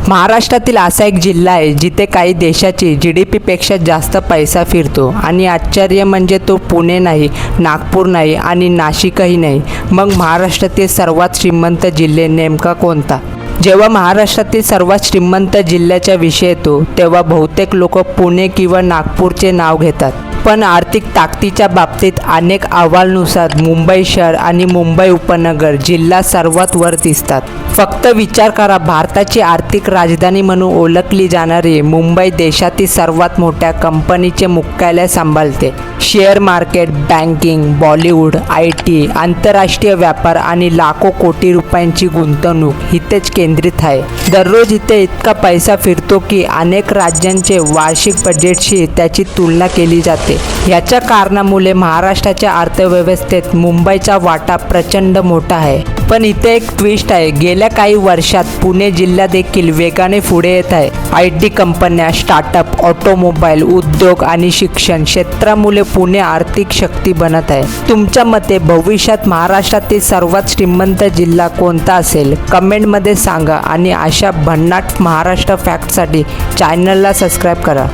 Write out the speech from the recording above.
महाराष्ट्रातील असा एक जिल्हा आहे जिथे काही देशाची GDP पेक्षा जास्त पैसा फिरतो आणि आश्चर्य म्हणजे तो पुणे नाही, नागपूर नाही आणि नाशिकही नाही. मग महाराष्ट्रातील सर्वात श्रीमंत जिल्हे नेमका कोणता? जेव्हा महाराष्ट्रातील सर्वात श्रीमंत जिल्ह्याचा विषय येतो तेव्हा बहुतेक लोक पुणे किंवा नागपूरचे नाव घेतात. पण आर्थिक ताकदीच्या बाबतीत अनेक अहवालांनुसार मुंबई शहर आणि मुंबई उपनगर जिल्हा सर्वात वर दिसतात. फक्त विचार करा, भारताची आर्थिक राजधानी म्हणून ओळखली जाणारी मुंबई देशातील सर्वात मोठ्या कंपनीचे मुख्यालय सांभाळते. Share market, banking, Bollywood, IT, आंतरराष्ट्रीय व्यापार आणि लाखो कोटी रुपयांची गुंतवणूक इथेच केंद्रित आहे. दररोज इथे इतका पैसा फिरतो की अनेक राज्यांचे वार्षिक बजेटशी त्याची तुलना केली जाते. याच्या कारणामुळे महाराष्ट्राच्या अर्थव्यवस्थेत मुंबईचा वाटा प्रचंड मोठा आहे. पण इथे एक ट्विस्ट आहे. गेल्या काही वर्षात पुणे जिल्हा देखील वेगाने पुढे येत आहे. IT कंपन्या, स्टार्टअप, ऑटोमोबाईल उद्योग आणि शिक्षण क्षेत्रामुळे पुणे आर्थिक शक्ती बनत आहे. तुमच्या मते भविष्यात महाराष्ट्रातील सर्वात श्रीमंत जिल्हा कोणता असेल? कमेंटमध्ये सांगा आणि अशा भन्नाट महाराष्ट्र फॅक्टसाठी चॅनलला सबस्क्राईब करा.